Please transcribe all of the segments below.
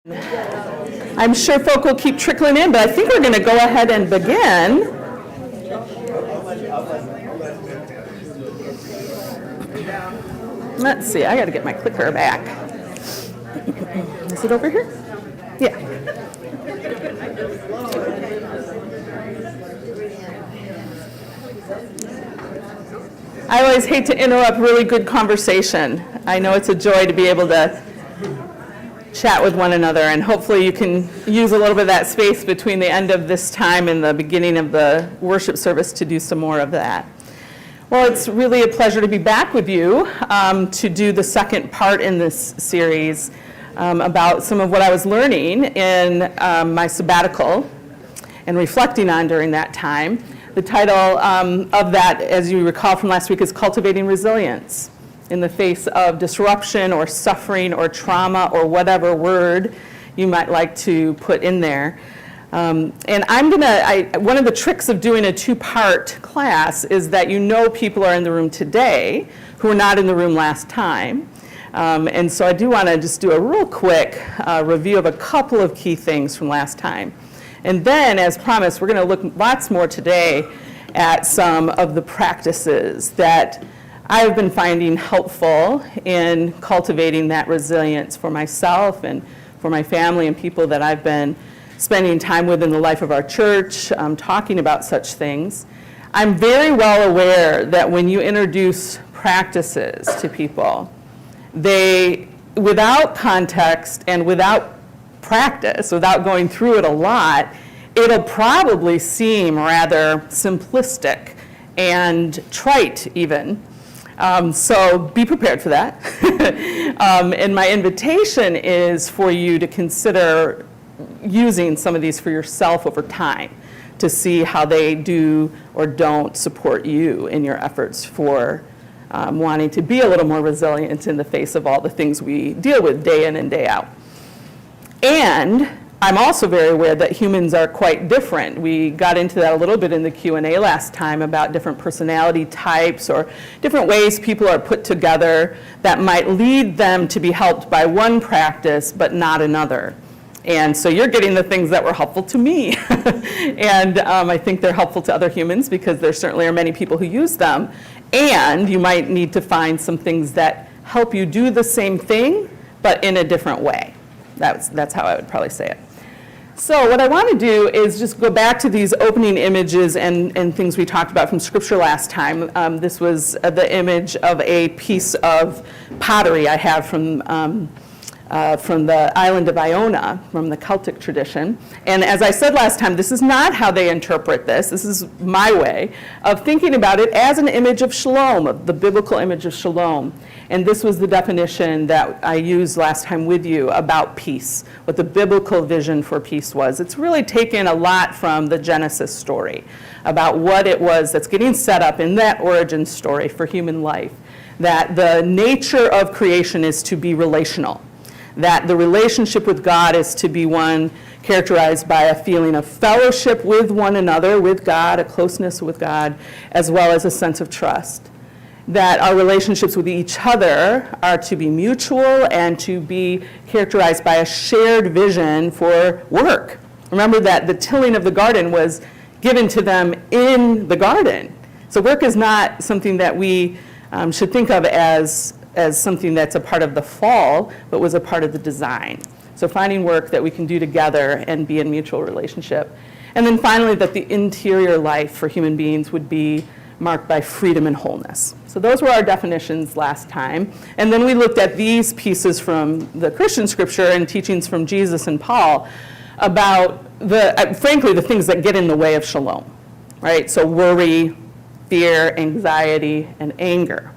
I'm sure folk will keep trickling in, but I think we're going to go ahead and begin. Let's see, I got to get my clicker back. Is it over here? Yeah. I always hate to interrupt really good conversation. I know it's a joy to be able to chat with one another, and hopefully you can use a little bit of that space between the end of this time and the beginning of the worship service to do some more of that. Well, it's really a pleasure to be back with you to do the second part in this series about some of what I was learning in my sabbatical and reflecting on during that time. The title of that, as you recall from last week, is Cultivating Resilience in the face of disruption or suffering or trauma or whatever word you might like to put in there. And one of the tricks of doing a two-part class is that people are in the room today who were not in the room last time. And so I do want to just do a real quick review of a couple of key things from last time. And then, as promised, we're going to look lots more today at some of the practices that I've been finding helpful in cultivating that resilience for myself and for my family and people that I've been spending time with in the life of our church, talking about such things. I'm very well aware that when you introduce practices to people, they, without context and without practice, without going through it a lot, it'll probably seem rather simplistic and trite even. So be prepared for that. And my invitation is for you to consider using some of these for yourself over time to see how they do or don't support you in your efforts for wanting to be a little more resilient in the face of all the things we deal with day in and day out. And I'm also very aware that humans are quite different. We got into that a little bit in the Q&A last time about different personality types or different ways people are put together that might lead them to be helped by one practice but not another. And so you're getting the things that were helpful to me. And I think they're helpful to other humans because there certainly are many people who use them. And you might need to find some things that help you do the same thing but in a different way. That's how I would probably say it. So what I want to do is just go back to these opening images and things we talked about from Scripture last time. This was the image of a piece of pottery I have from the island of Iona, from the Celtic tradition. And as I said last time, this is not how they interpret this. This is my way of thinking about it as an image of shalom, of the biblical image of shalom. And this was the definition that I used last time with you about peace, what the biblical vision for peace was. It's really taken a lot from the Genesis story about what it was that's getting set up in that origin story for human life, that the nature of creation is to be relational, that the relationship with God is to be one characterized by a feeling of fellowship with one another, with God, a closeness with God, as well as a sense of trust. That our relationships with each other are to be mutual and to be characterized by a shared vision for work. Remember that the tilling of the garden was given to them in the garden. So work is not something that we should think of as something that's a part of the fall, but was a part of the design. So finding work that we can do together and be in mutual relationship. And then finally, that the interior life for human beings would be marked by freedom and wholeness. So those were our definitions last time. And then we looked at these pieces from the Christian scripture and teachings from Jesus and Paul about frankly, the things that get in the way of shalom, right? So worry, fear, anxiety, and anger.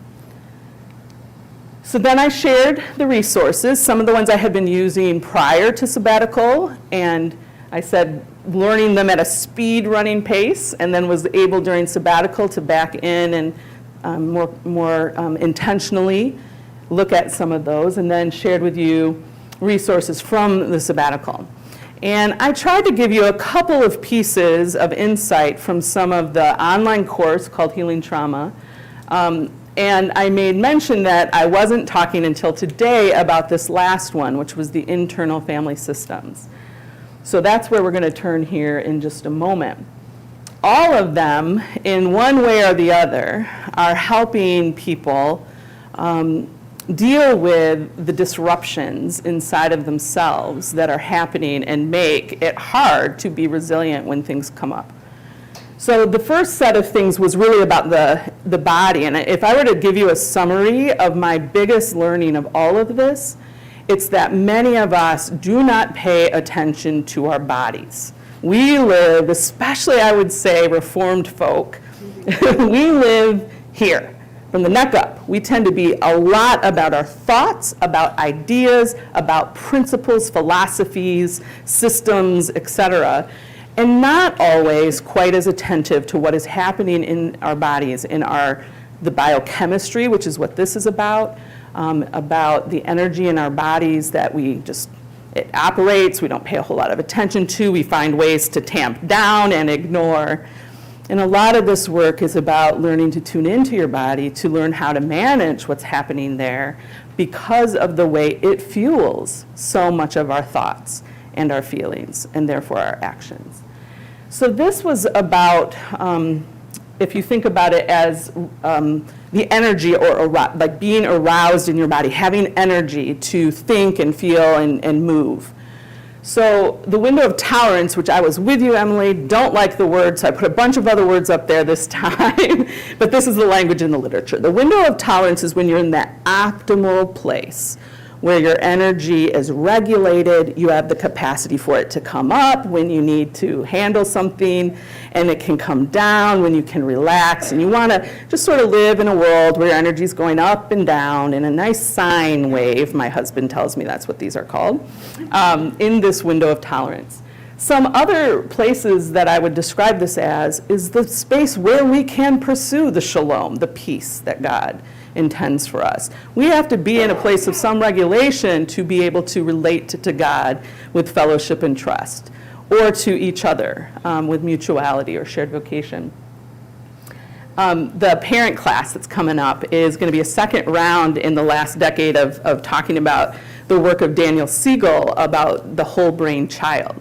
So then I shared the resources, some of the ones I had been using prior to sabbatical, and I said learning them at a speed running pace, and then was able during sabbatical to back in and more intentionally look at some of those, and then shared with you resources from the sabbatical. And I tried to give you a couple of pieces of insight from some of the online course called Healing Trauma, And I made mention that I wasn't talking until today about this last one, which was the internal family systems. So that's where we're going to turn here in just a moment. All of them, in one way or the other, are helping people deal with the disruptions inside of themselves that are happening and make it hard to be resilient when things come up. So the first set of things was really about the body. And if I were to give you a summary of my biggest learning of all of this, it's that many of us do not pay attention to our bodies. We live, especially I would say Reformed folk, we live here, from the neck up. We tend to be a lot about our thoughts, about ideas, about principles, philosophies, systems, etc., and not always quite as attentive to what is happening in our bodies, in the biochemistry, which is what this is about the energy in our bodies that it operates, we don't pay a whole lot of attention to, we find ways to tamp down and ignore. And a lot of this work is about learning to tune into your body, to learn how to manage what's happening there because of the way it fuels so much of our thoughts and our feelings, and therefore our actions. So this was about, if you think about it as the energy or like being aroused in your body, having energy to think and feel and move. So the window of tolerance, which I was with you, Emily, don't like the word, so I put a bunch of other words up there this time, but this is the language in the literature. The window of tolerance is when you're in that optimal place where your energy is regulated, you have the capacity for it to come up when you need to handle something, and it can come down when you can relax, and you want to just sort of live in a world where your energy is going up and down in a nice sine wave, my husband tells me that's what these are called, in this window of tolerance. Some other places that I would describe this as is the space where we can pursue the shalom, the peace that God intends for us. We have to be in a place of some regulation to be able to relate to God with fellowship and trust, or to each other with mutuality or shared vocation. The parent class that's coming up is going to be a second round in the last decade of talking about the work of Daniel Siegel about the whole brain child.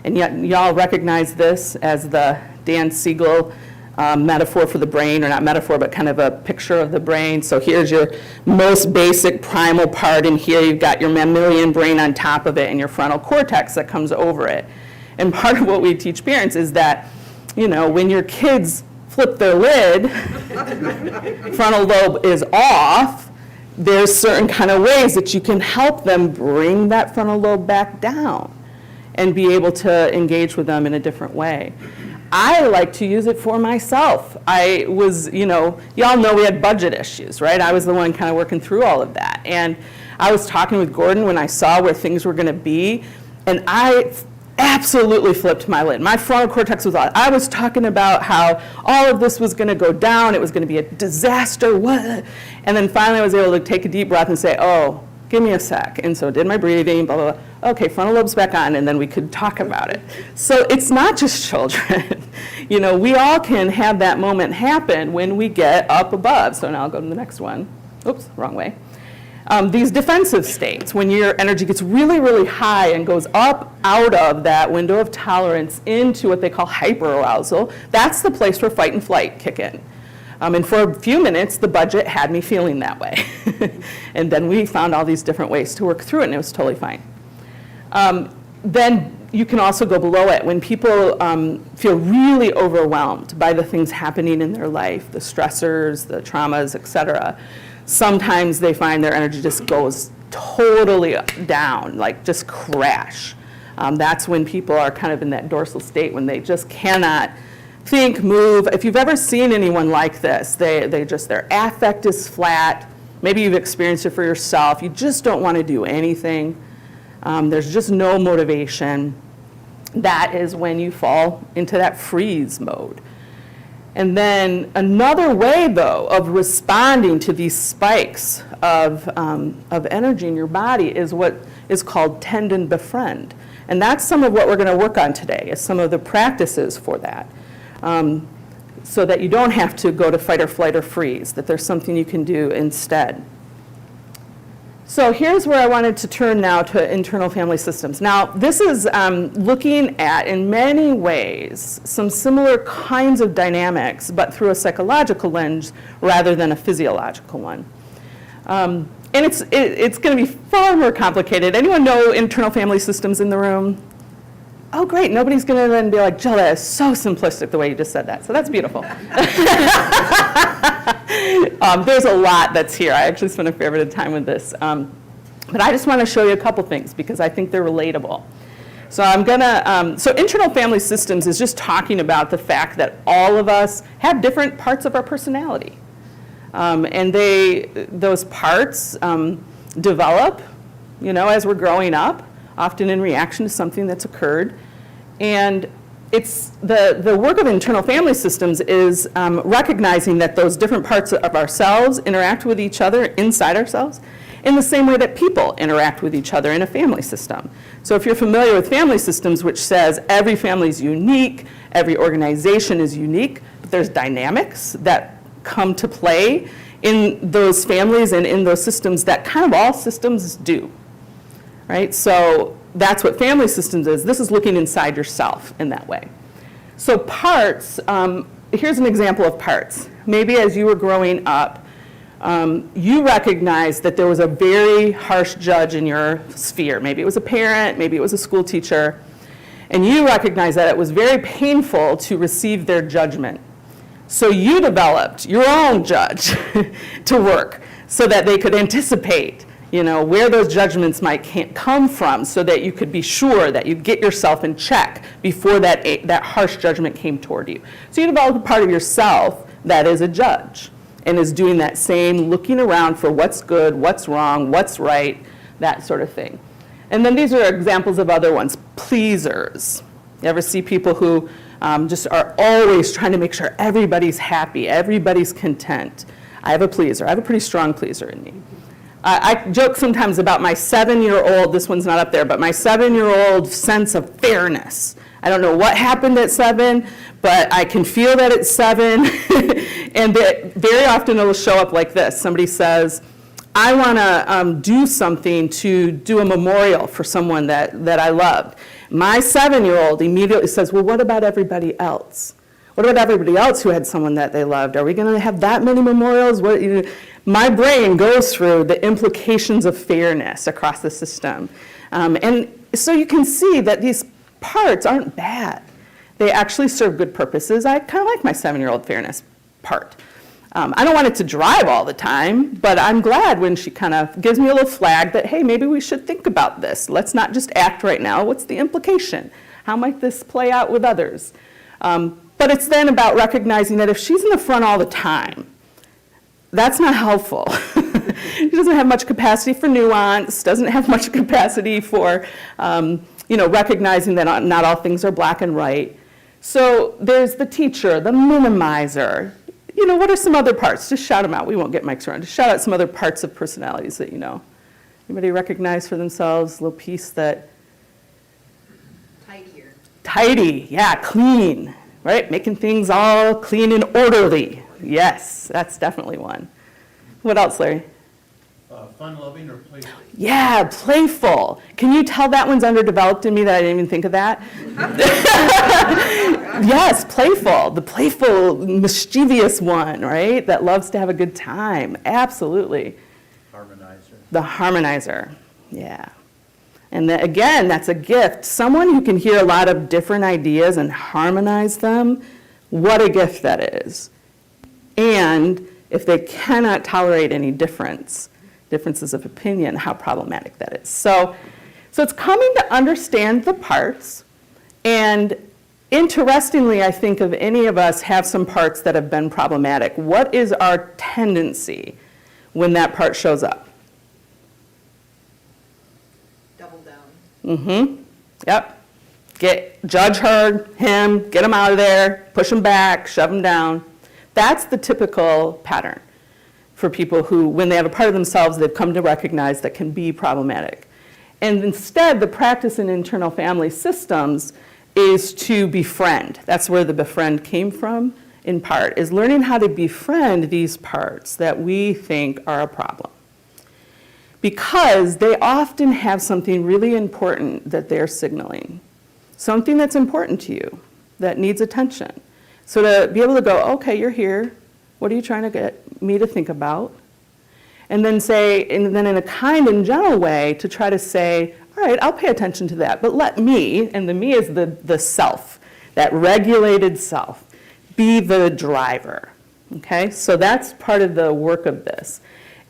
And yet y'all recognize this as the Dan Siegel metaphor for the brain, or not metaphor, but kind of a picture of the brain. So here's your most basic primal part, and here you've got your mammalian brain on top of it and your frontal cortex that comes over it. And part of what we teach parents is that, when your kids flip their lid, frontal lobe is off, there's certain kind of ways that you can help them bring that frontal lobe back down and be able to engage with them in a different way. I like to use it for myself. I was, y'all know we had budget issues, right? I was the one kind of working through all of that. And I was talking with Gordon when I saw where things were going to be, and I absolutely flipped my lid. My frontal cortex was on. I was talking about how all of this was going to go down. It was going to be a disaster. What? And then finally I was able to take a deep breath and say, oh, give me a sec. And so did my breathing, blah, blah, blah. Okay, frontal lobe's back on, and then we could talk about it. So it's not just children. We all can have that moment happen when we get up above. So now I'll go to the next one. Oops, wrong way. These defensive states, when your energy gets really, really high and goes up out of that window of tolerance into what they call hyperarousal, that's the place where fight and flight kick in. And for a few minutes, the budget had me feeling that way. And then we found all these different ways to work through it, and it was totally fine. Then you can also go below it. When people feel really overwhelmed by the things happening in their life, the stressors, the traumas, et cetera, sometimes they find their energy just goes totally down, like just crash. That's when people are kind of in that dorsal state when they just cannot think, move. If you've ever seen anyone like this, their affect is flat. Maybe you've experienced it for yourself. You just don't want to do anything. There's just no motivation. That is when you fall into that freeze mode. And then another way, though, of responding to these spikes of energy in your body is what is called tend and befriend. And that's some of what we're going to work on today, is some of the practices for that. so that you don't have to go to fight or flight or freeze, that there's something you can do instead. So here's where I wanted to turn now to internal family systems. Now, this is looking at, in many ways, some similar kinds of dynamics, but through a psychological lens rather than a physiological one. And it's going to be far more complicated. Anyone know internal family systems in the room? Oh, great. Nobody's going to then be like, Jill, that is so simplistic the way you just said that. So that's beautiful. There's a lot that's here. I actually spent a fair bit of time with this. But I just want to show you a couple things because I think they're relatable. So so internal family systems is just talking about the fact that all of us have different parts of our personality. And those parts develop, as we're growing up, often in reaction to something that's occurred. And it's the work of internal family systems is recognizing that those different parts of ourselves interact with each other inside ourselves in the same way that people interact with each other in a family system. So if you're familiar with family systems, which says every family is unique, every organization is unique, but there's dynamics that come to play in those families and in those systems that kind of all systems do, right? So that's what family systems is. This is looking inside yourself in that way. So parts, here's an example of parts. Maybe as you were growing up, you recognized that there was a very harsh judge in your sphere. Maybe it was a parent, maybe it was a school teacher, and you recognized that it was very painful to receive their judgment. So you developed your own judge to work so that they could anticipate where those judgments might come from so that you could be sure that you get yourself in check before that harsh judgment came toward you. So you develop a part of yourself that is a judge and is doing that same looking around for what's good, what's wrong, what's right, that sort of thing. And then these are examples of other ones. Pleasers. You ever see people who just are always trying to make sure everybody's happy, everybody's content? I have a pleaser. I have a pretty strong pleaser in me. I joke sometimes about my 7-year-old, this one's not up there, but my 7-year-old sense of fairness. I don't know what happened at 7, but I can feel that it's 7. And very often it'll show up like this. Somebody says, I want to do something to do a memorial for someone that I loved. My 7-year-old immediately says, well, what about everybody else? What about everybody else who had someone that they loved? Are we going to have that many memorials? My brain goes through the implications of fairness across the system. And so you can see that these parts aren't bad. They actually serve good purposes. I kind of like my 7-year-old fairness part. I don't want it to drive all the time, but I'm glad when she kind of gives me a little flag that, hey, maybe we should think about this. Let's not just act right now. What's the implication? How might this play out with others? But it's then about recognizing that if she's in the front all the time, that's not helpful. She doesn't have much capacity for nuance, doesn't have much capacity for recognizing that not all things are black and white. So there's the teacher, the minimizer. What are some other parts? Just shout them out. We won't get mics around. Just shout out some other parts of personalities that you know. Anybody recognize for themselves a little piece that? Tidier. Tidy, yeah, clean, right? Making things all clean and orderly. Yes, that's definitely one. What else, Larry? Fun-loving or playful? Yeah, playful. Can you tell that one's underdeveloped in me that I didn't even think of that? Yes, playful. The playful, mischievous one, right? That loves to have a good time. Absolutely. Harmonizer. The harmonizer, yeah. And again, that's a gift. Someone who can hear a lot of different ideas and harmonize them, what a gift that is. And if they cannot tolerate any differences of opinion, how problematic that is. So it's coming to understand the parts. And interestingly, I think of any of us have some parts that have been problematic. What is our tendency when that part shows up? Double down. Mm-hmm. Yep. Judge her, him, get him out of there, push him back, shove him down. That's the typical pattern for people who, when they have a part of themselves they've come to recognize that can be problematic. And instead, the practice in internal family systems is to befriend. That's where the befriend came from, in part, is learning how to befriend these parts that we think are a problem. Because they often have something really important that they're signaling, something that's important to you, that needs attention. So to be able to go, okay, you're here, what are you trying to get me to think about? And then say, and then in a kind and gentle way to try to say, all right, I'll pay attention to that, but let me, and the me is the self, that regulated self, be the driver, okay? So that's part of the work of this.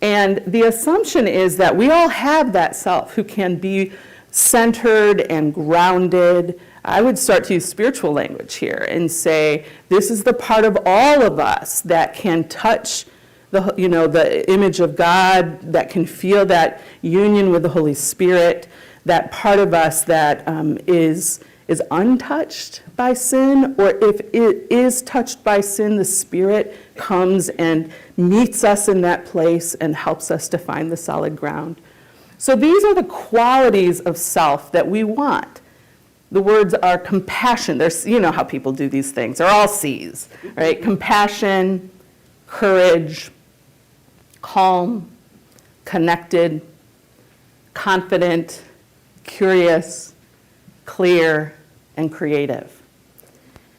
And the assumption is that we all have that self who can be centered and grounded. I would start to use spiritual language here and say, this is the part of all of us that can touch the image of God, that can feel that union with the Holy Spirit, that part of us that is untouched by sin, or if it is touched by sin, the Spirit comes and meets us in that place and helps us to find the solid ground. So these are the qualities of self that we want. The words are compassion. There's, you know how people do these things. They're all C's, right? Compassion, courage, calm, connected, confident, curious, clear, and creative.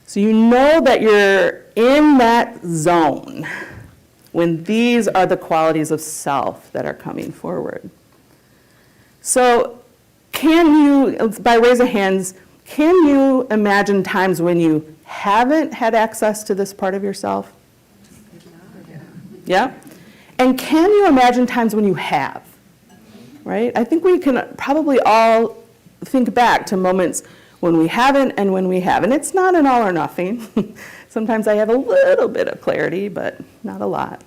So you know that you're in that zone when these are the qualities of self that are coming forward. So can you, by raise of hands, can you imagine times when you haven't had access to this part of yourself? Yeah? And can you imagine times when you have? Right? I think we can probably all think back to moments when we haven't and when we have. And it's not an all or nothing. Sometimes I have a little bit of clarity, but not a lot.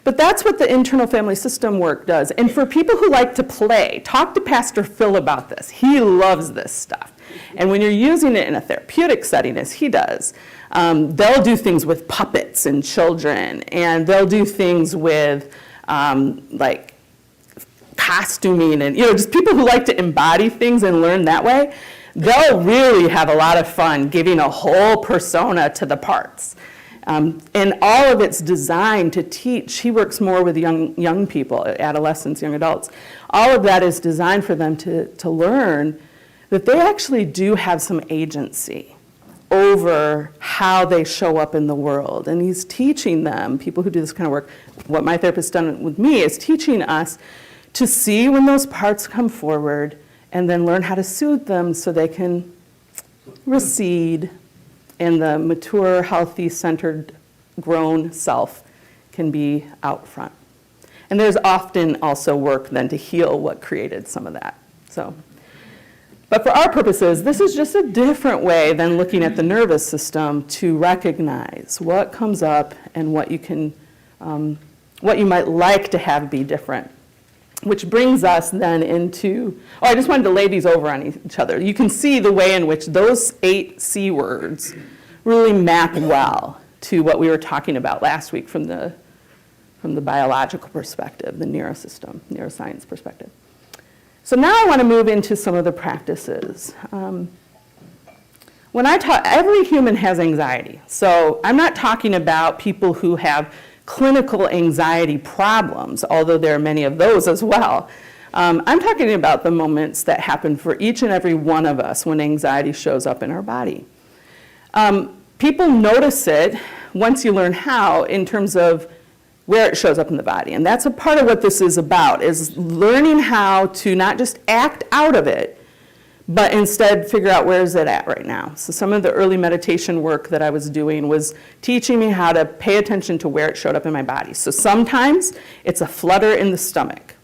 But that's what the internal family system work does. And for people who like to play, talk to Pastor Phil about this. He loves this stuff. And when you're using it in a therapeutic setting, as he does, they'll do things with puppets and children, and they'll do things with like costuming and, just people who like to embody things and learn that way. They'll really have a lot of fun giving a whole persona to the parts. And all of it's designed to teach. He works more with young people, adolescents, young adults. All of that is designed for them to learn that they actually do have some agency over how they show up in the world. And he's teaching them, people who do this kind of work, what my therapist's done with me is teaching us to see when those parts come forward and then learn how to soothe them so they can recede and the mature, healthy, centered, grown self can be out front. And there's often also work then to heal what created some of that. But for our purposes, this is just a different way than looking at the nervous system to recognize what comes up and what you might like to have be different. Which brings us then into, I just wanted to lay these over on each other. You can see the way in which those 8 C words really map well to what we were talking about last week from the biological perspective, the neuroscience perspective. So now I want to move into some of the practices. When I talk, every human has anxiety. So I'm not talking about people who have clinical anxiety problems, although there are many of those as well. I'm talking about the moments that happen for each and every one of us when anxiety shows up in our body. People notice it once you learn how in terms of where it shows up in the body. And that's a part of what this is about, is learning how to not just act out of it, but instead figure out where is it at right now. So some of the early meditation work that I was doing was teaching me how to pay attention to where it showed up in my body. So sometimes it's a flutter in the stomach.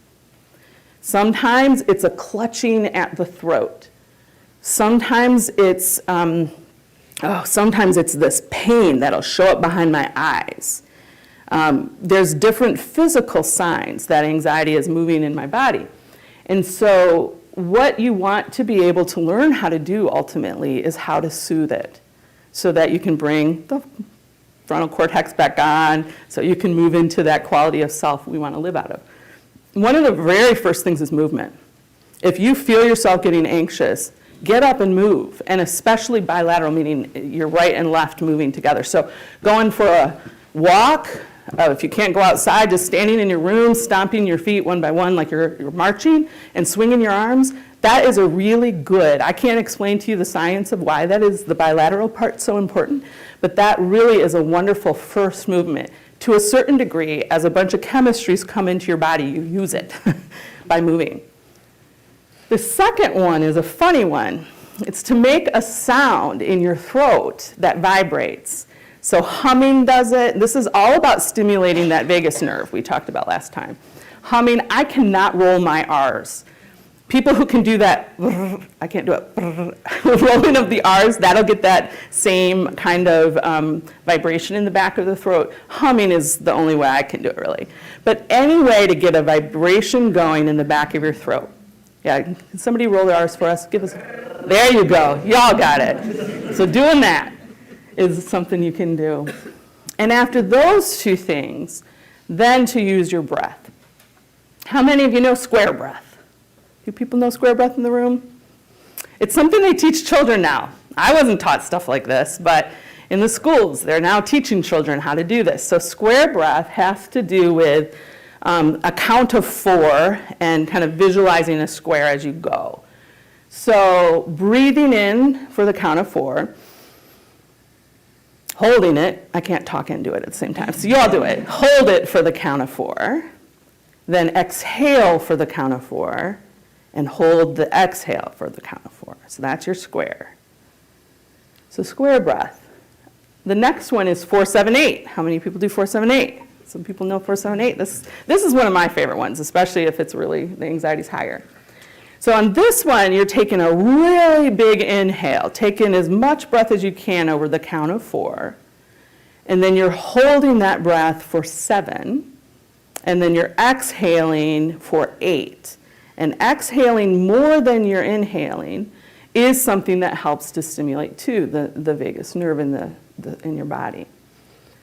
Sometimes it's a clutching at the throat. Sometimes it's this pain that'll show up behind my eyes. There's different physical signs that anxiety is moving in my body. And so what you want to be able to learn how to do ultimately is how to soothe it so that you can bring the frontal cortex back on, so you can move into that quality of self we want to live out of. One of the very first things is movement. If you feel yourself getting anxious, get up and move, and especially bilateral, meaning your right and left moving together. So going for a walk, if you can't go outside, just standing in your room, stomping your feet one by one like you're marching, and swinging your arms, that is a really good, I can't explain to you the science of why that is the bilateral part so important, but that really is a wonderful first movement. To a certain degree, as a bunch of chemistries come into your body, you use it by moving. The second one is a funny one. It's to make a sound in your throat that vibrates. So humming does it. This is all about stimulating that vagus nerve we talked about last time. Humming, I cannot roll my R's. People who can do that, I can't do it, rolling of the R's, that'll get that same kind of vibration in the back of the throat. Humming is the only way I can do it, really. But any way to get a vibration going in the back of your throat. Yeah, can somebody roll their R's for us? Give us, there you go, y'all got it. So doing that is something you can do. And after those two things, then to use your breath. How many of you know square breath? Do people know square breath in the room? It's something they teach children now. I wasn't taught stuff like this, but in the schools, they're now teaching children how to do this. So square breath has to do with a count of 4 and kind of visualizing a square as you go. So breathing in for the count of 4, holding it, I can't talk and do it at the same time, so you all do it. Hold it for the count of 4, then exhale for the count of 4, and hold the exhale for the count of 4. So that's your square. So square breath. The next one is 4-7-8. How many people do 4-7-8? Some people know 4-7-8. This is one of my favorite ones, especially if it's really, the anxiety's higher. So on this one, you're taking a really big inhale. Take in as much breath as you can over the count of 4. And then you're holding that breath for 7. And then you're exhaling for 8. And exhaling more than you're inhaling is something that helps to stimulate, too, the vagus nerve in your body.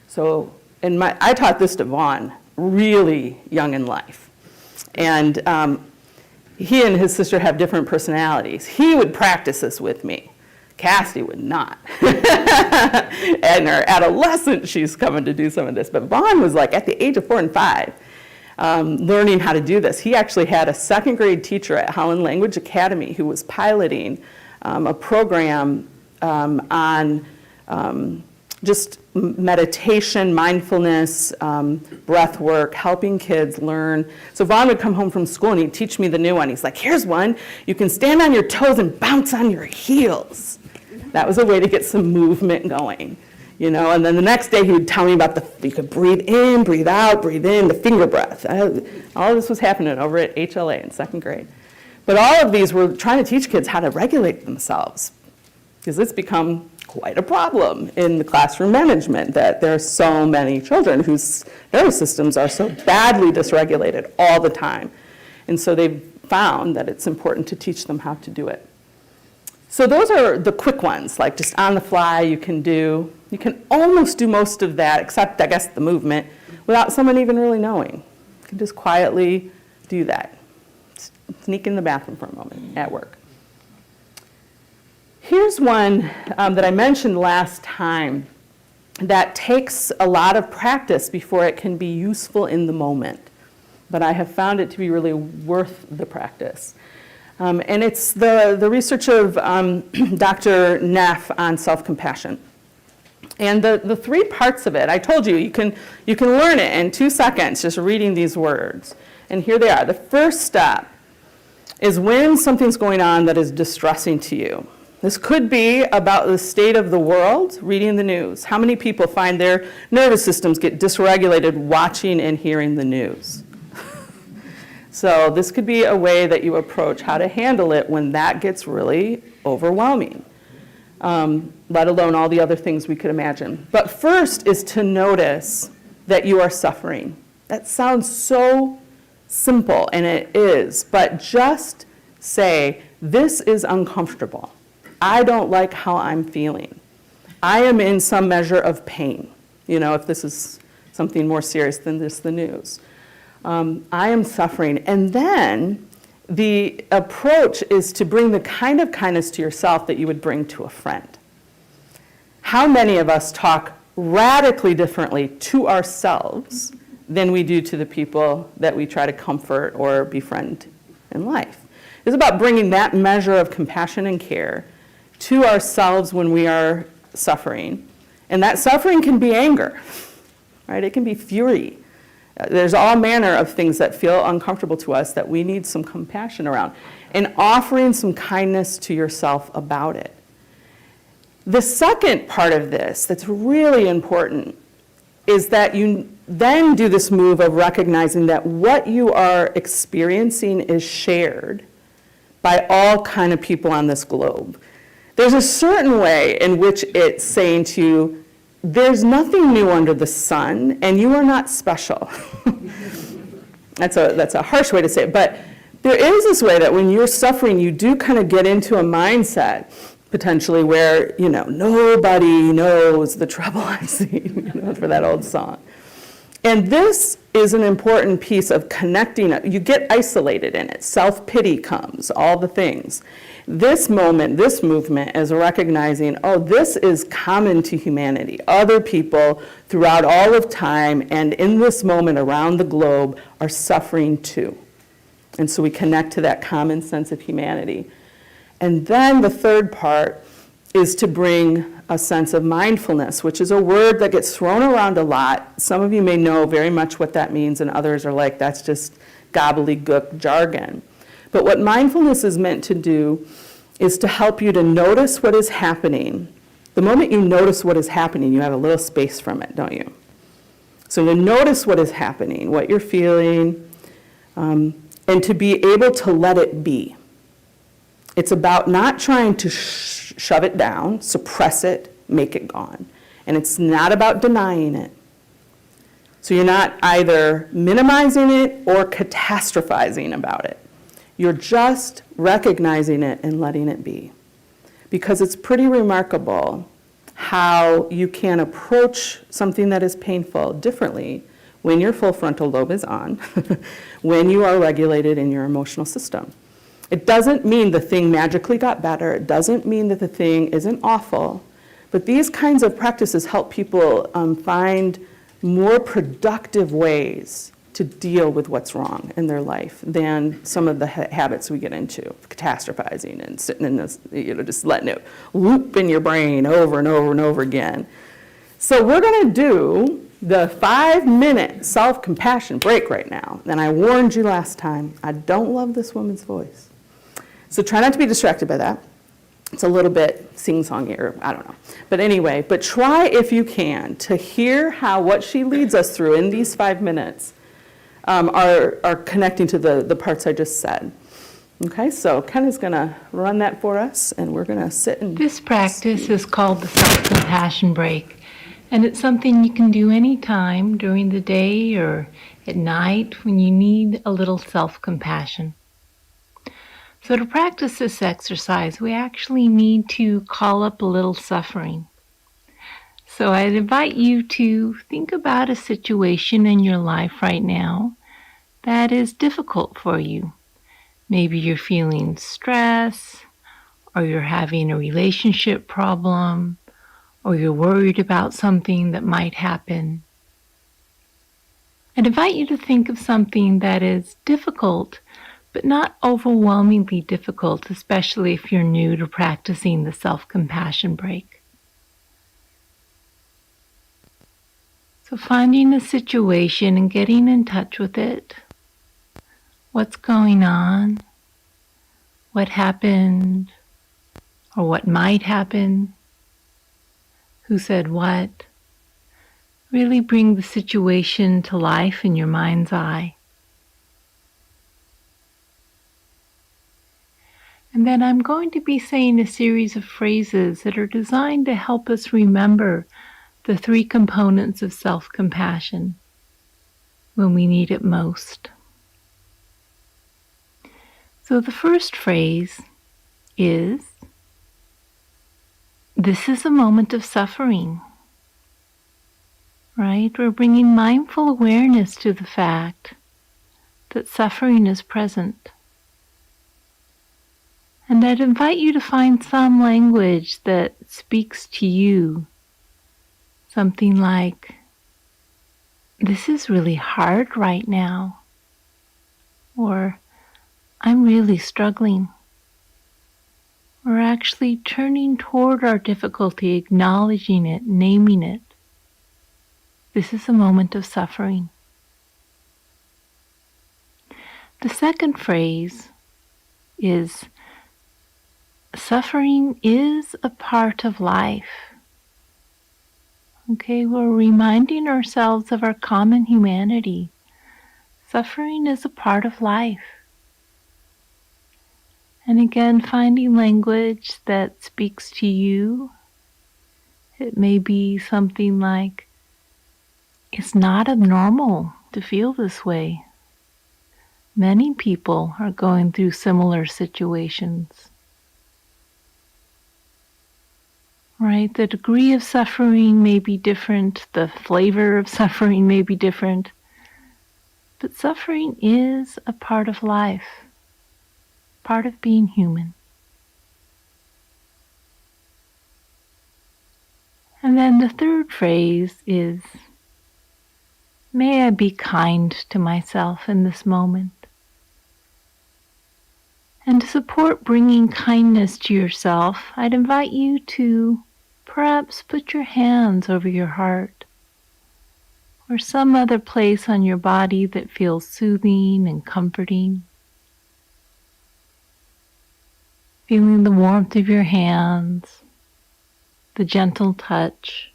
So I taught this to Vaughn really young in life. And he and his sister have different personalities. He would practice this with me. Cassie would not. And her adolescent, she's coming to do some of this. But Vaughn was like at the age of 4 and 5. Learning how to do this. He actually had a 2nd grade teacher at Holland Language Academy who was piloting a program on just meditation, mindfulness, breath work, helping kids learn. So Vaughn would come home from school and he'd teach me the new one. He's like, here's one. You can stand on your toes and bounce on your heels. That was a way to get some movement going. You know, and then the next day he would tell me about you could breathe in, breathe out, breathe in, the finger breath. All of this was happening over at HLA in 2nd grade. But all of these were trying to teach kids how to regulate themselves, because it's become quite a problem in the classroom management that there are so many children whose nervous systems are so badly dysregulated all the time. And so they've found that it's important to teach them how to do it. So those are the quick ones, like just on the fly you can almost do most of that, except I guess the movement, without someone even really knowing. You can just quietly do that. Sneak in the bathroom for a moment at work. Here's one that I mentioned last time that takes a lot of practice before it can be useful in the moment. But I have found it to be really worth the practice. And it's the research of Dr. Neff on self-compassion. And the 3 parts of it, I told you, you can learn it in 2 seconds just reading these words. And here they are. The first step is when something's going on that is distressing to you. This could be about the state of the world, reading the news. How many people find their nervous systems get dysregulated watching and hearing the news? So this could be a way that you approach how to handle it when that gets really overwhelming, let alone all the other things we could imagine. But first is to notice that you are suffering. That sounds so simple, and it is, but just say, this is uncomfortable. I don't like how I'm feeling. I am in some measure of pain, you know, if this is something more serious than just the news. I am suffering. And then the approach is to bring the kind of kindness to yourself that you would bring to a friend. How many of us talk radically differently to ourselves than we do to the people that we try to comfort or befriend in life? It's about bringing that measure of compassion and care to ourselves when we are suffering. And that suffering can be anger, right? It can be fury. There's all manner of things that feel uncomfortable to us that we need some compassion around. And offering some kindness to yourself about it. The second part of this that's really important is that you then do this move of recognizing that what you are experiencing is shared by all kind of people on this globe. There's a certain way in which it's saying to you, there's nothing new under the sun, and you are not special. That's a harsh way to say it, but there is this way that when you're suffering, you do kind of get into a mindset, potentially, where, nobody knows the trouble I see, for that old song. And this is an important piece of connecting. You get isolated in it. Self-pity comes, all the things. This moment, this movement is recognizing, this is common to humanity. Other people throughout all of time and in this moment around the globe are suffering too. And so we connect to that common sense of humanity. And then the third part is to bring a sense of mindfulness, which is a word that gets thrown around a lot. Some of you may know very much what that means, and others are like, that's just gobbledygook jargon. But what mindfulness is meant to do is to help you to notice what is happening. The moment you notice what is happening, you have a little space from it, don't you? So to notice what is happening, what you're feeling, and to be able to let it be. It's about not trying to shove it down, suppress it, make it gone. And it's not about denying it. So you're not either minimizing it or catastrophizing about it. You're just recognizing it and letting it be. Because it's pretty remarkable how you can approach something that is painful differently when your full frontal lobe is on, when you are regulated in your emotional system. It doesn't mean the thing magically got better. It doesn't mean that the thing isn't awful. But these kinds of practices help people find more productive ways to deal with what's wrong in their life than some of the habits we get into, catastrophizing and sitting in this, just letting it loop in your brain over and over and over again. So we're going to do the 5-minute self-compassion break right now. And I warned you last time, I don't love this woman's voice. So try not to be distracted by that. It's a little bit sing-songy, or I don't know. But anyway, but try if you can to hear how what she leads us through in these 5 minutes are connecting to the parts I just said. Okay, so Ken is going to run that for us, and we're going to sit and... This practice is called the self-compassion break, and it's something you can do anytime during the day or at night when you need a little self-compassion. So to practice this exercise, we actually need to call up a little suffering. So I'd invite you to think about a situation in your life right now that is difficult for you. Maybe you're feeling stress, or you're having a relationship problem, or you're worried about something that might happen. I'd invite you to think of something that is difficult, but not overwhelmingly difficult, especially if you're new to practicing the self-compassion break. So finding a situation and getting in touch with it. What's going on? What happened? Or what might happen? Who said what? Really bring the situation to life in your mind's eye. And then I'm going to be saying a series of phrases that are designed to help us remember the 3 components of self-compassion when we need it most. So the first phrase is, this is a moment of suffering, right? We're bringing mindful awareness to the fact that suffering is present. And I'd invite you to find some language that speaks to you. Something like, "This is really hard right now," or "I'm really struggling." We're actually turning toward our difficulty, acknowledging it, naming it. This is a moment of suffering. The second phrase is, suffering is a part of life. Okay, we're reminding ourselves of our common humanity. Suffering is a part of life. And again, finding language that speaks to you. It may be something like, "It's not abnormal to feel this way. Many people are going through similar situations." Right? The degree of suffering may be different, the flavor of suffering may be different, but suffering is a part of life. Part of being human. And then the third phrase is, may I be kind to myself in this moment. And to support bringing kindness to yourself, I'd invite you to perhaps put your hands over your heart or some other place on your body that feels soothing and comforting. Feeling the warmth of your hands, the gentle touch,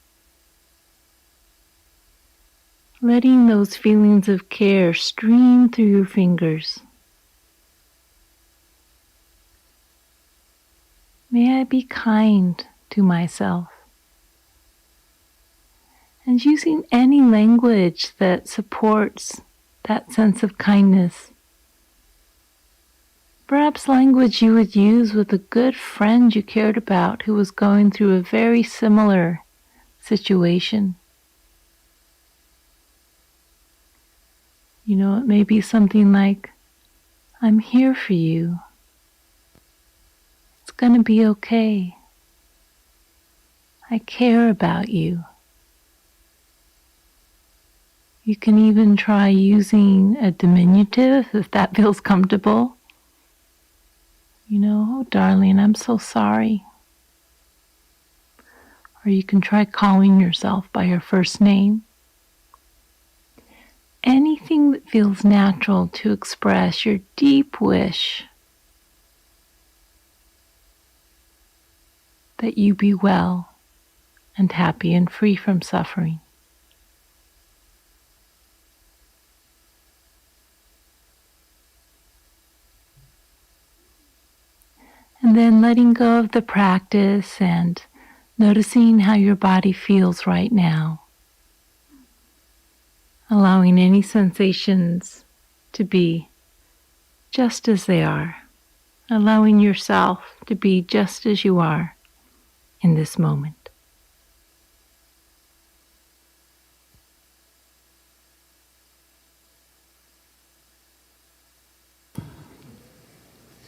letting those feelings of care stream through your fingers. May I be kind to myself. And using any language that supports that sense of kindness. Perhaps language you would use with a good friend you cared about who was going through a very similar situation. You know, it may be something like, "I'm here for you. It's going to be okay. I care about you." You can even try using a diminutive if that feels comfortable. You know, "Oh, darling, I'm so sorry." Or you can try calling yourself by your first name. Anything that feels natural to express your deep wish that you be well and happy and free from suffering. And then letting go of the practice and noticing how your body feels right now. Allowing any sensations to be just as they are. Allowing yourself to be just as you are in this moment.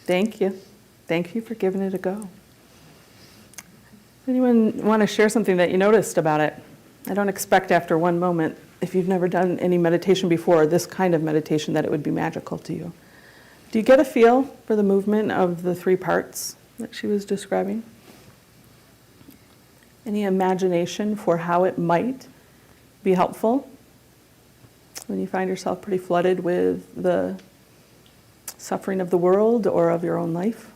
Thank you. Thank you for giving it a go. Anyone want to share something that you noticed about it? I don't expect after one moment, if you've never done any meditation before, this kind of meditation, that it would be magical to you. Do you get a feel for the movement of the three parts that she was describing? Any imagination for how it might be helpful when you find yourself pretty flooded with the suffering of the world or of your own life?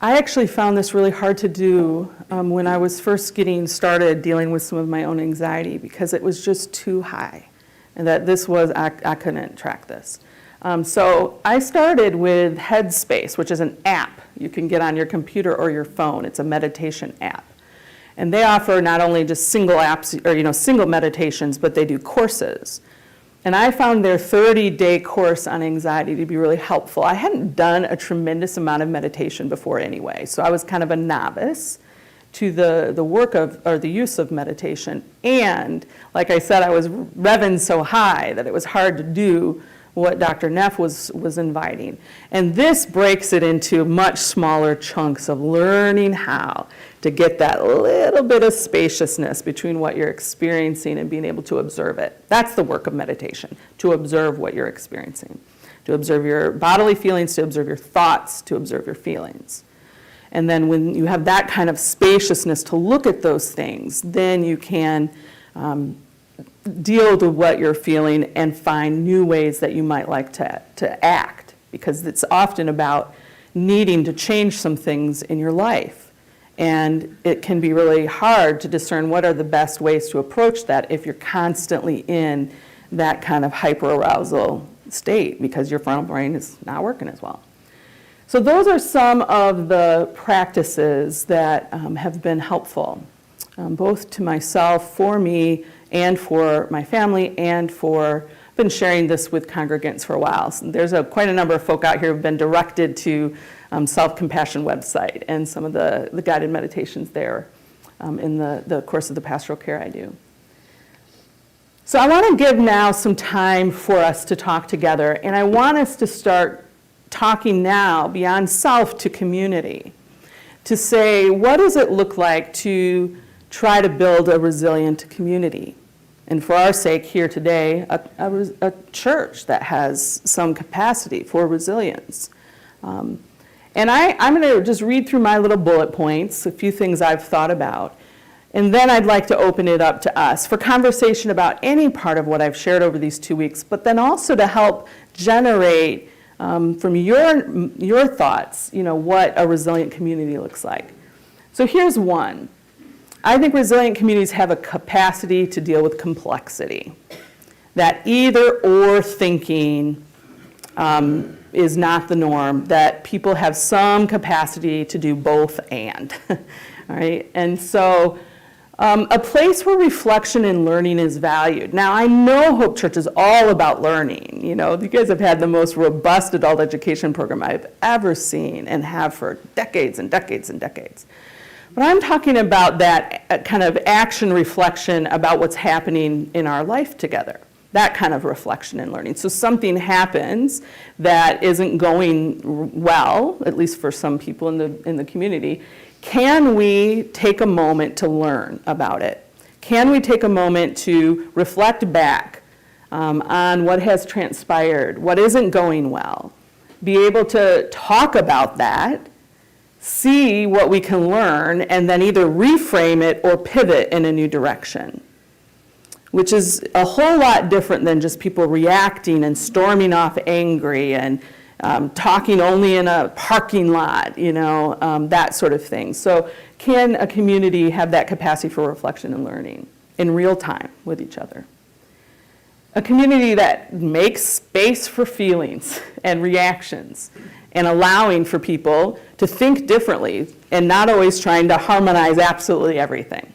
I actually found this really hard to do when I was first getting started dealing with some of my own anxiety, because it was just too high, and that this was, I couldn't track this. So I started with Headspace, which is an app you can get on your computer or your phone. It's a meditation app. And they offer not only just single apps, or single meditations, but they do courses. And I found their 30-day course on anxiety to be really helpful. I hadn't done a tremendous amount of meditation before anyway, so I was kind of a novice to the work of, or the use of meditation. And like I said, I was revving so high that it was hard to do what Dr. Neff was inviting. And this breaks it into much smaller chunks of learning how to get that little bit of spaciousness between what you're experiencing and being able to observe it. That's the work of meditation, to observe what you're experiencing, to observe your bodily feelings, to observe your thoughts, to observe your feelings. And then when you have that kind of spaciousness to look at those things, then you can deal with what you're feeling and find new ways that you might like to act, because it's often about needing to change some things in your life. And it can be really hard to discern what are the best ways to approach that if you're constantly in that kind of hyperarousal state because your frontal brain is not working as well. So those are some of the practices that have been helpful, both to myself, for me, and for my family, and I've been sharing this with congregants for a while. So there's quite a number of folk out here who've been directed to Self-Compassion website and some of the guided meditations there in the course of the pastoral care I do. So I want to give now some time for us to talk together, and I want us to start talking now beyond self to community, to say, what does it look like to try to build a resilient community? And for our sake here today, a church that has some capacity for resilience. And I'm going to just read through my little bullet points, a few things I've thought about. And then I'd like to open it up to us for conversation about any part of what I've shared over these 2 weeks, but then also to help generate from your thoughts, what a resilient community looks like. So here's one. I think resilient communities have a capacity to deal with complexity. That either or thinking is not the norm, that people have some capacity to do both and, all right? And so a place where reflection and learning is valued. Now, I know Hope Church is all about learning. You guys have had the most robust adult education program I've ever seen and have for decades and decades and decades. But I'm talking about that kind of action reflection about what's happening in our life together, that kind of reflection and learning. So something happens that isn't going well, at least for some people in the community. Can we take a moment to learn about it? Can we take a moment to reflect back on what has transpired, what isn't going well, be able to talk about that, see what we can learn, and then either reframe it or pivot in a new direction, which is a whole lot different than just people reacting and storming off angry and talking only in a parking lot, that sort of thing. So can a community have that capacity for reflection and learning in real time with each other? A community that makes space for feelings and reactions and allowing for people to think differently and not always trying to harmonize absolutely everything.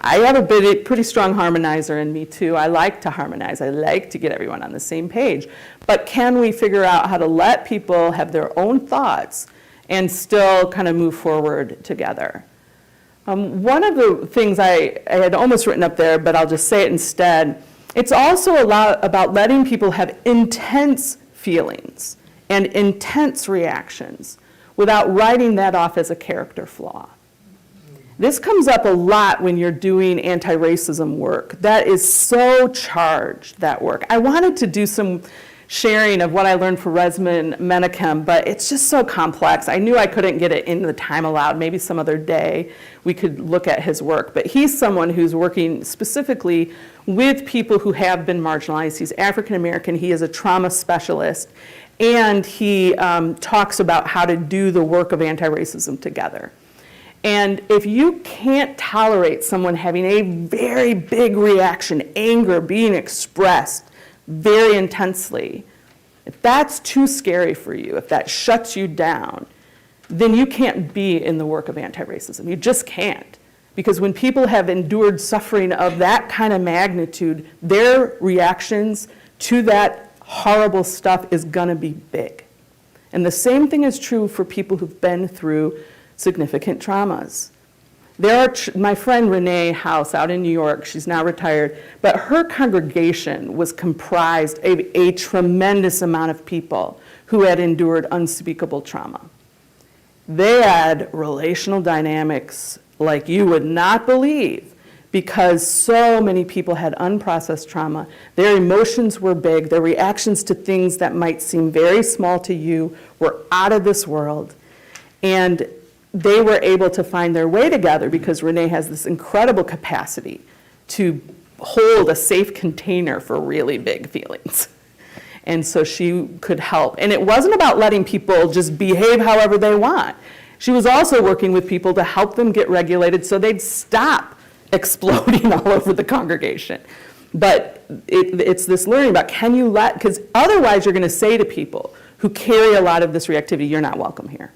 I have a pretty strong harmonizer in me too. I like to harmonize. I like to get everyone on the same page. But can we figure out how to let people have their own thoughts and still kind of move forward together? One of the things I had almost written up there, but I'll just say it instead, it's also a lot about letting people have intense feelings and intense reactions without writing that off as a character flaw. This comes up a lot when you're doing anti-racism work. That is so charged, that work. I wanted to do some sharing of what I learned for Resman Menakem, but it's just so complex. I knew I couldn't get it in the time allowed. Maybe some other day we could look at his work. But he's someone who's working specifically with people who have been marginalized. He's African American. He is a trauma specialist. And he talks about how to do the work of anti-racism together. And if you can't tolerate someone having a very big reaction, anger being expressed very intensely, if that's too scary for you, if that shuts you down, then you can't be in the work of anti-racism. You just can't. Because when people have endured suffering of that kind of magnitude, their reactions to that horrible stuff is going to be big. And the same thing is true for people who've been through significant traumas. My friend Renee House out in New York, she's now retired, but her congregation was comprised of a tremendous amount of people who had endured unspeakable trauma. They had relational dynamics like you would not believe, because so many people had unprocessed trauma. Their emotions were big. Their reactions to things that might seem very small to you were out of this world. And they were able to find their way together because Renee has this incredible capacity to hold a safe container for really big feelings. And so she could help. And it wasn't about letting people just behave however they want. She was also working with people to help them get regulated so they'd stop exploding all over the congregation. But it's this learning about, can you let, because otherwise you're going to say to people who carry a lot of this reactivity, you're not welcome here.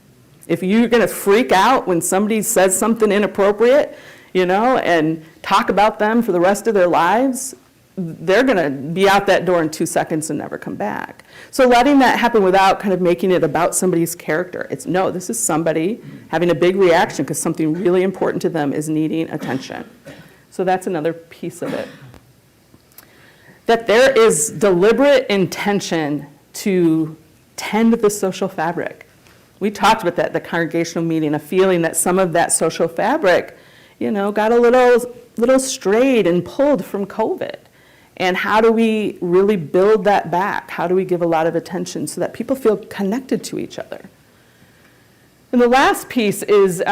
If you're going to freak out when somebody says something inappropriate, and talk about them for the rest of their lives, they're going to be out that door in 2 seconds and never come back. So letting that happen without kind of making it about somebody's character. It's, no, this is somebody having a big reaction because something really important to them is needing attention. So that's another piece of it. That there is deliberate intention to tend the social fabric. We talked about that at the congregational meeting, a feeling that some of that social fabric, got a little strayed and pulled from COVID. And how do we really build that back? How do we give a lot of attention so that people feel connected to each other? And the last piece is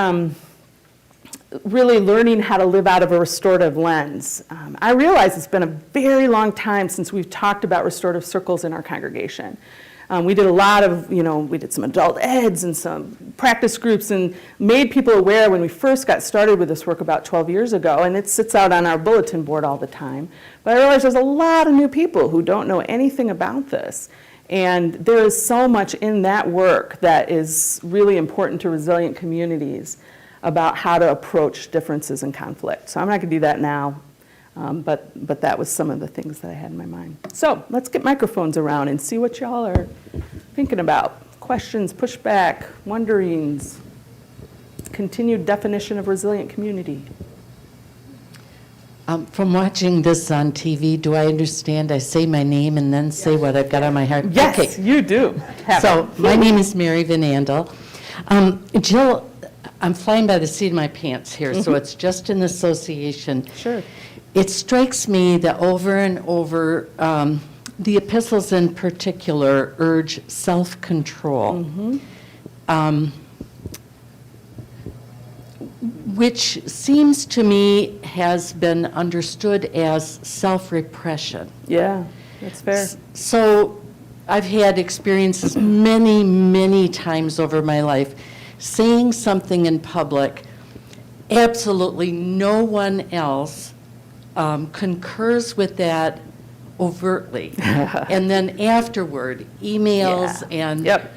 really learning how to live out of a restorative lens. I realize it's been a very long time since we've talked about restorative circles in our congregation. We did a lot of, we did some adult eds and some practice groups and made people aware when we first got started with this work about 12 years ago, and it sits out on our bulletin board all the time. But I realize there's a lot of new people who don't know anything about this. And there is so much in that work that is really important to resilient communities about how to approach differences and conflict. So I'm not going to do that now. But that was some of the things that I had in my mind. So let's get microphones around and see what y'all are thinking about. Questions, pushback, wonderings, continued definition of resilient community. From watching this on TV, do I understand I say my name and then say what I've got on my heart? Yes, okay. you do. So my name is Mary Van Andel. Jill, I'm flying by the seat of my pants here, so it's just an association. Sure. It strikes me that over and over, the epistles in particular urge self-control, which seems to me has been understood as self-repression. Yeah, that's fair. So I've had experiences many, many times over my life saying something in public, absolutely no one else concurs with that overtly. And then afterward, emails and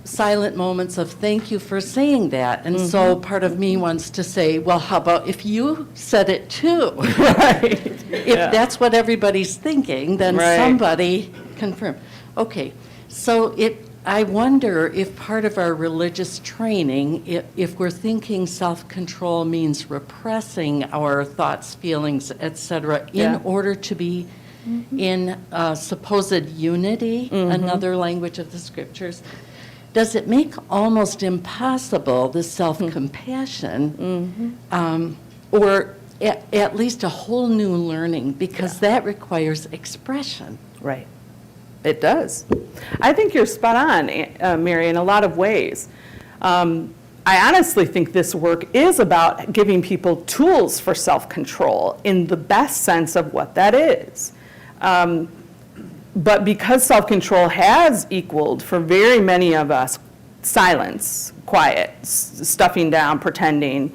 silent moments of thank you for saying that. And so part of me wants to say, well, how about if you said it too? Right. If that's what everybody's thinking, then somebody confirm. Okay, so I wonder if part of our religious training, if we're thinking self-control means repressing our thoughts, feelings, etc., in order to be in supposed unity, another language of the scriptures, does it make almost impossible the self-compassion, or at least a whole new learning, because that requires expression. Right. It does. I think you're spot on, Mary, in a lot of ways. I honestly think this work is about giving people tools for self-control in the best sense of what that is. But because self-control has equaled for very many of us silence, quiet, stuffing down, pretending,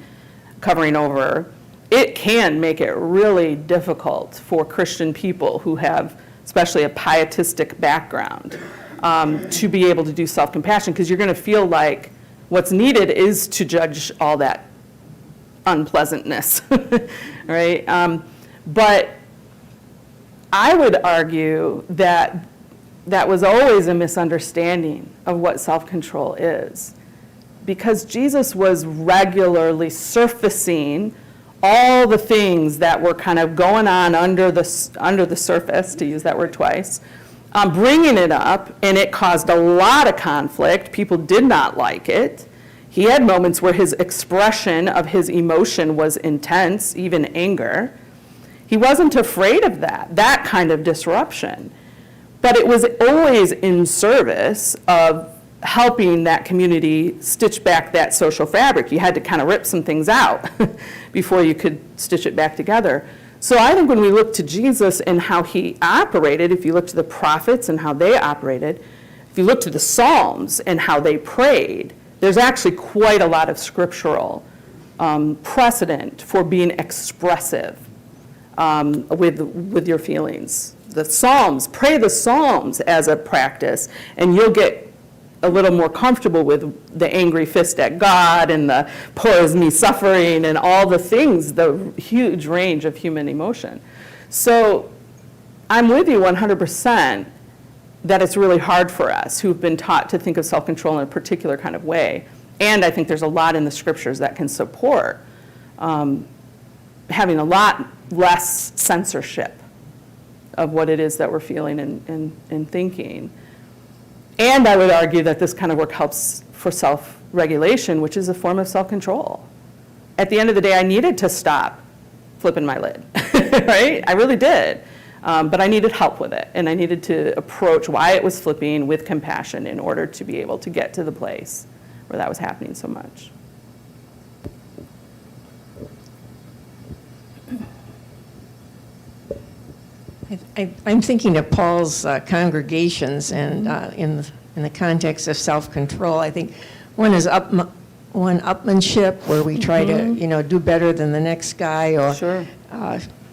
covering over, it can make it really difficult for Christian people who have especially a pietistic background, to be able to do self-compassion, because you're going to feel like what's needed is to judge all that unpleasantness, right? But I would argue that that was always a misunderstanding of what self-control is. because Jesus was regularly surfacing all the things that were kind of going on under the surface, to use that word twice, bringing it up, and it caused a lot of conflict. People did not like it. He had moments where his expression of his emotion was intense, even anger. He wasn't afraid of that kind of disruption. But it was always in service of helping that community stitch back that social fabric. You had to kind of rip some things out before you could stitch it back together. So I think when we look to Jesus and how he operated, if you look to the prophets and how they operated, if you look to the Psalms and how they prayed, there's actually quite a lot of scriptural precedent for being expressive with your feelings. The Psalms, pray the Psalms as a practice, and you'll get a little more comfortable with the angry fist at God and the poor is me suffering and all the things, the huge range of human emotion. So I'm with you 100% that it's really hard for us who've been taught to think of self-control in a particular kind of way. And I think there's a lot in the scriptures that can support having a lot less censorship of what it is that we're feeling and thinking. And I would argue that this kind of work helps for self-regulation, which is a form of self-control. At the end of the day, I needed to stop flipping my lid, right? I really did. But I needed help with it, and I needed to approach why it was flipping with compassion in order to be able to get to the place where that was happening so much. I'm thinking of Paul's congregations, and in the context of self-control, I think one is one-upmanship, where we try to do better than the next guy, or Sure.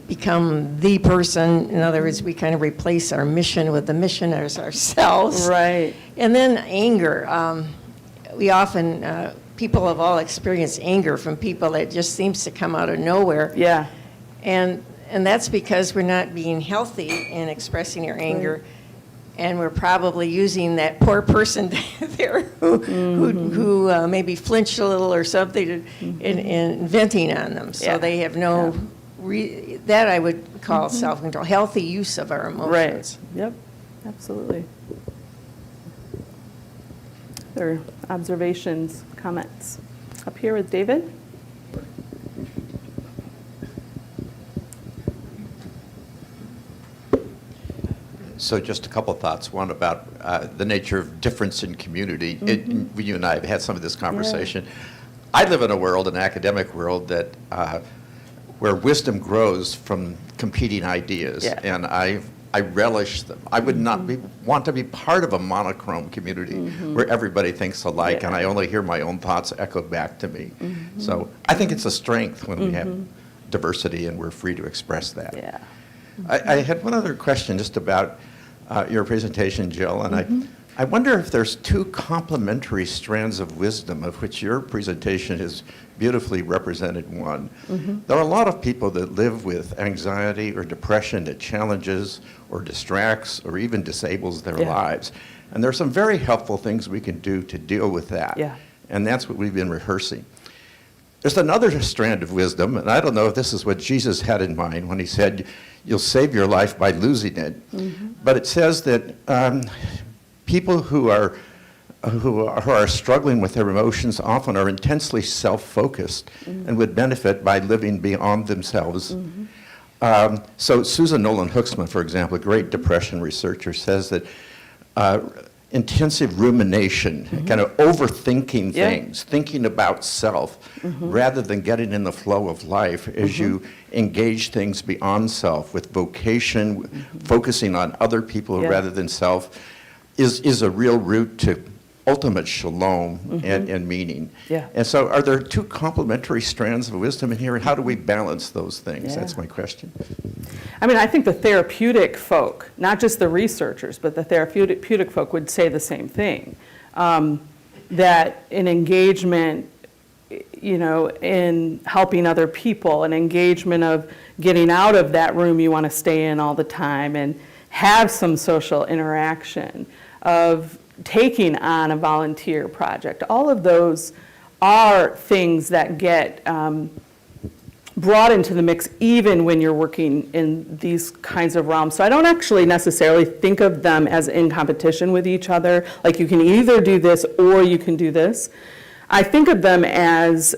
become the person. In other words, we kind of replace our mission with the mission as ourselves. Right. And then anger. We often, people have all experienced anger from people that just seems to come out of nowhere. Yeah. And that's because we're not being healthy in expressing our anger, and we're probably using that poor person there who maybe flinched a little or something in venting on them. So Yeah. they have no, that I would call self-control, healthy use of our emotions. Right. Yep. Absolutely. Other observations, comments? Up here with David? So just a couple of thoughts. One about the nature of difference in community. You and I have had some of this conversation. I live in a world, an academic world, that where wisdom grows from competing ideas, Yeah. and I relish them. I would not want to be part of a monochrome community where everybody thinks alike, Yeah. and I only hear my own thoughts echoed back to me. So I think it's a strength when we have diversity and we're free to express that. Yeah. I had one other question just about your presentation, Jill, and I wonder if there's two complementary strands of wisdom, of which your presentation has beautifully represented one. There are a lot of people that live with anxiety or depression that challenges or distracts or even disables their Yeah. lives. And there are some very helpful things we can do to deal with that. Yeah. And that's what we've been rehearsing. There's another strand of wisdom, and I don't know if this is what Jesus had in mind when he said, you'll save your life by losing it. But it says that people who are struggling with their emotions often are intensely self-focused and would benefit by living beyond themselves. So Susan Nolan Hooksman, for example, a great depression researcher, says that intensive rumination, kind of overthinking Yeah. things, thinking about self, rather than getting in the flow of life as you engage things beyond self with vocation, focusing on other people Yeah. rather than self, is a real route to ultimate shalom and meaning. Yeah. And so are there two complementary strands of wisdom in here, and how do we balance those things? Yeah. That's my question. I mean, I think the therapeutic folk, not just the researchers, but the therapeutic folk would say the same thing. That an engagement, in helping other people, an engagement of getting out of that room you want to stay in all the time and have some social interaction, of taking on a volunteer project. All of those are things that get brought into the mix even when you're working in these kinds of realms. So I don't actually necessarily think of them as in competition with each other, like you can either do this or you can do this. I think of them as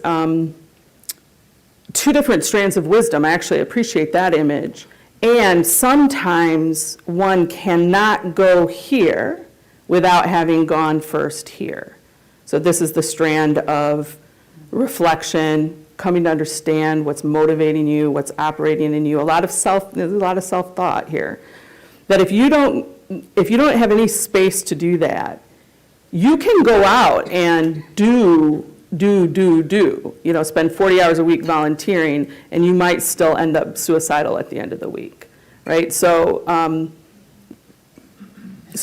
two different strands of wisdom. I actually appreciate that image. And sometimes one cannot go here without having gone first here. So this is the strand of reflection, coming to understand what's motivating you, what's operating in you. There's a lot of self-thought here. That if you don't have any space to do that, you can go out and do, spend 40 hours a week volunteering, and you might still end up suicidal at the end of the week, right? So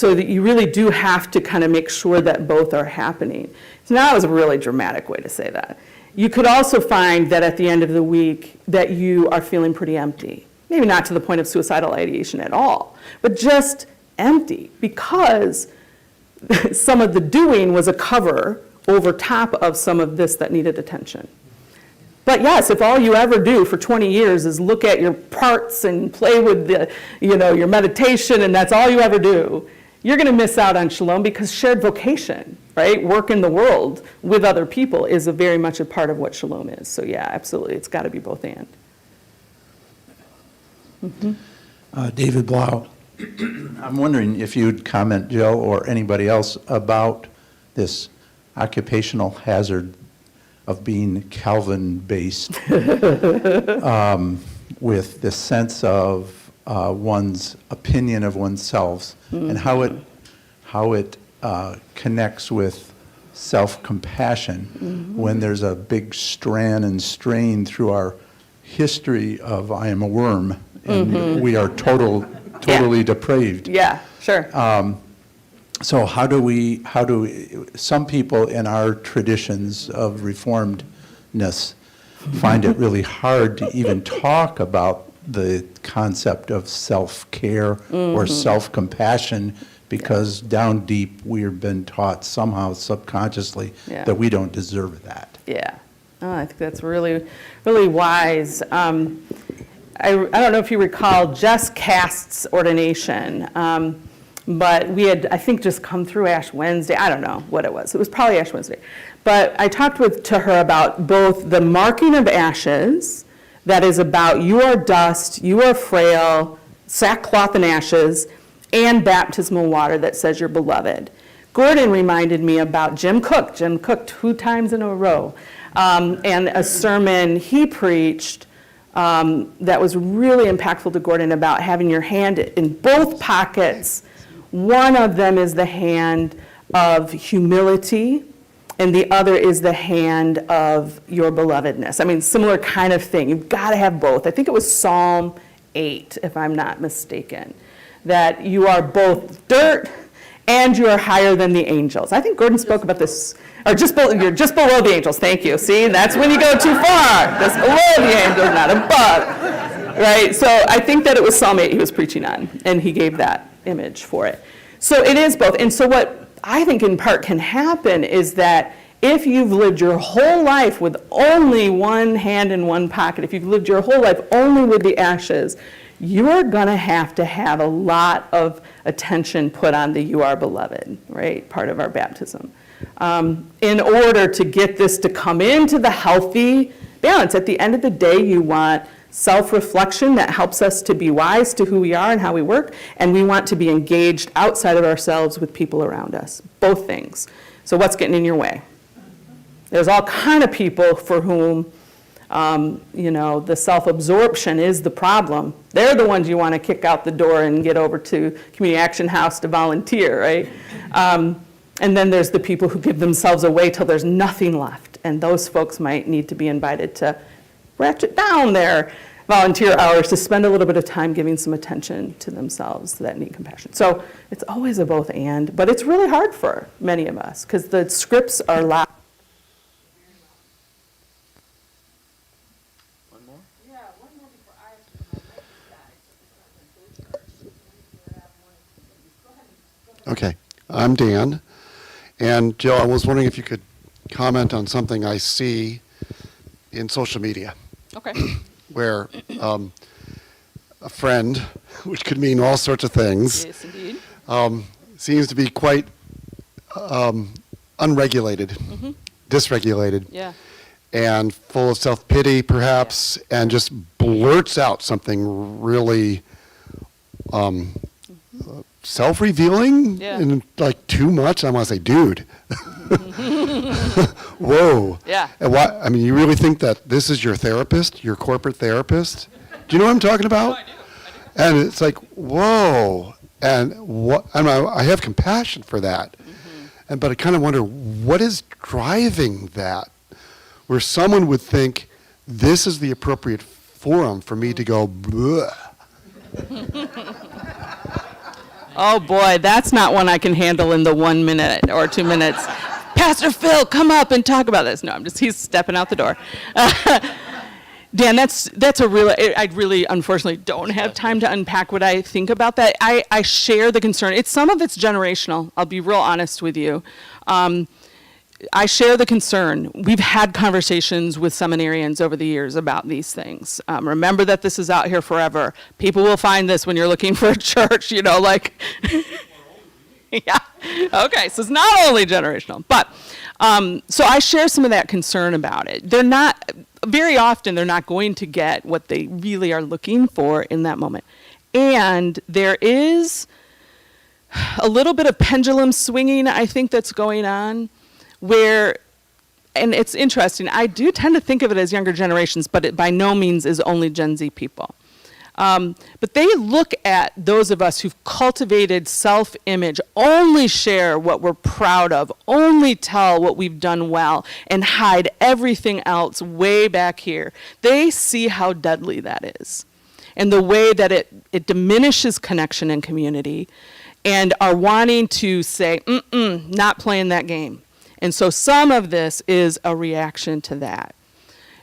that you really do have to kind of make sure that both are happening. So now that was a really dramatic way to say that. You could also find that at the end of the week that you are feeling pretty empty. Maybe not to the point of suicidal ideation at all, but just empty because some of the doing was a cover over top of some of this that needed attention. But yes, if all you ever do for 20 years is look at your parts and play with your meditation, and that's all you ever do, you're going to miss out on Shalom, because shared vocation, right, work in the world with other people is very much a part of what Shalom is. So yeah, absolutely, it's got to be both and. David Blau. I'm wondering if you'd comment, Jill, or anybody else, about this occupational hazard of being Calvin-based with the sense of one's opinion of oneself and how it connects with self-compassion when there's a big strand and strain through our history of I am a worm and we are totally depraved. Yeah, sure. So how do we, some people in our traditions of reformedness find it really hard to even talk about the concept of self-care or self-compassion, because down deep we've been taught somehow subconsciously that we don't deserve that. Yeah. Oh, I think that's really, really wise. I don't know if you recall Jess Cast's ordination, but we had, I think, just come through Ash Wednesday. I don't know what it was. It was probably Ash Wednesday. But I talked to her about both the marking of ashes, that is about you are dust, you are frail, sackcloth and ashes, and baptismal water that says you're beloved. Gordon reminded me about Jim Cook. Jim Cook 2 times in a row. And a sermon he preached that was really impactful to Gordon about having your hand in both pockets. One of them is the hand of humility, and the other is the hand of your belovedness. I mean, similar kind of thing. You've got to have both. I think it was Psalm 8, if I'm not mistaken, that you are both dirt and you are higher than the angels. I think Gordon spoke about this, or you're just below the angels. Thank you. See, that's when you go too far. Just below the angels, not above. Right? So I think that it was Psalm 8 he was preaching on, and he gave that image for it. So it is both. And so what I think in part can happen is that if you've lived your whole life with only one hand in one pocket, if you've lived your whole life only with the ashes, you're going to have a lot of attention put on the you are beloved, right, part of our baptism, in order to get this to come into the healthy balance. At the end of the day, you want self-reflection that helps us to be wise to who we are and how we work, and we want to be engaged outside of ourselves with people around us, both things. So what's getting in your way? There's all kind of people for whom the self-absorption is the problem. They're the ones you want to kick out the door and get over to Community Action House to volunteer, right? And then there's the people who give themselves away till there's nothing left, and those folks might need to be invited to ratchet down their volunteer hours to spend a little bit of time giving some attention to themselves that need compassion. So it's always a both and, but it's really hard for many of us because the scripts are loud. Okay, I'm Dan. And Jill, I was wondering if you could comment on something I see in social media, Okay. where a friend, which could mean all sorts of things, Yes, indeed. seems to be quite unregulated, dysregulated, Yeah. and full of self-pity, perhaps, and just blurts out something really self-revealing Yeah. and like too much. I want to say, dude, whoa. Yeah. And why? I mean, you really think that this is your therapist, your corporate therapist? Do you know what I'm talking about? And it's like, whoa. And what? I have compassion for that. And but I kind of wonder, what is driving that? Where someone would think this is the appropriate forum for me to go, bleh. Oh, boy, that's not one I can handle in the 1 minute or 2 minutes. Pastor Phil, come up and talk about this. No, he's stepping out the door. Dan, that's a real, I really unfortunately don't have time to unpack what I think about that. I share the concern. Some of it's generational. I'll be real honest with you. I share the concern. We've had conversations with seminarians over the years about these things. Remember that this is out here forever. People will find this when you're looking for a church, like, yeah. Okay, so it's not only generational, but, so I share some of that concern about it. Very often they're not going to get what they really are looking for in that moment. And there is a little bit of pendulum swinging, I think, that's going on where, and it's interesting, I do tend to think of it as younger generations, but it by no means is only Gen Z people. But they look at those of us who've cultivated self-image, only share what we're proud of, only tell what we've done well, and hide everything else way back here. They see how deadly that is, and the way that it diminishes connection and community, and are wanting to say, not playing that game. And so some of this is a reaction to that.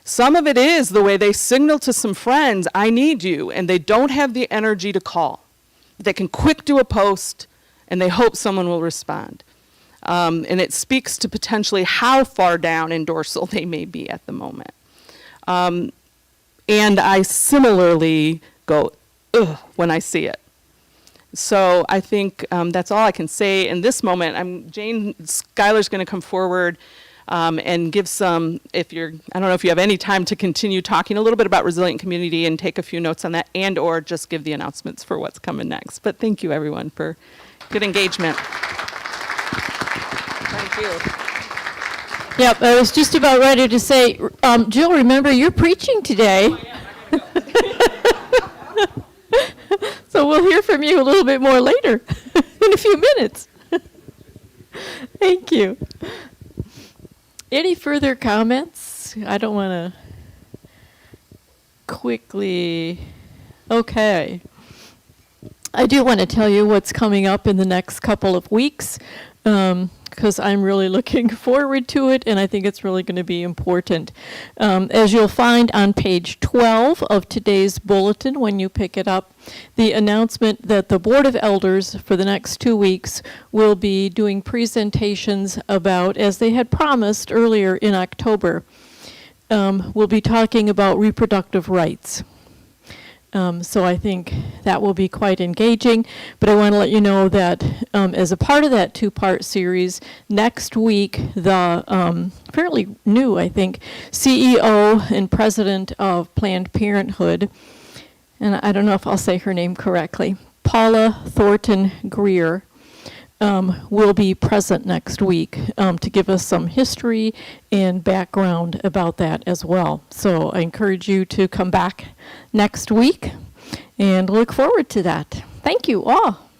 Some of it is the way they signal to some friends, I need you, and they don't have the energy to call. They can quick do a post, and they hope someone will respond. And it speaks to potentially how far down in dorsal they may be at the moment. And I similarly go, ugh, when I see it. So I think that's all I can say in this moment. Jane Schuyler's going to come forward and give some, I don't know if you have any time to continue talking a little bit about resilient community and take a few notes on that, and or just give the announcements for what's coming next. But thank you, everyone, for good engagement. Thank you. Yep, I was just about ready to say, Jill, remember, you're preaching today. So we'll hear from you a little bit more later, in a few minutes. Thank you. Any further comments? I don't want to quickly. Okay. I do want to tell you what's coming up in the next couple of weeks, because I'm really looking forward to it, and I think it's really going to be important. As you'll find on page 12 of today's bulletin when you pick it up, the announcement that the Board of Elders for the next 2 weeks will be doing presentations about, as they had promised earlier in October, we'll be talking about reproductive rights. So I think that will be quite engaging, but I want to let you know that as a part of that two-part series, next week, the fairly new, I think, CEO and president of Planned Parenthood, and I don't know if I'll say her name correctly, Paula Thornton Greer, will be present next week to give us some history and background about that as well. So I encourage you to come back next week and look forward to that. Thank you all.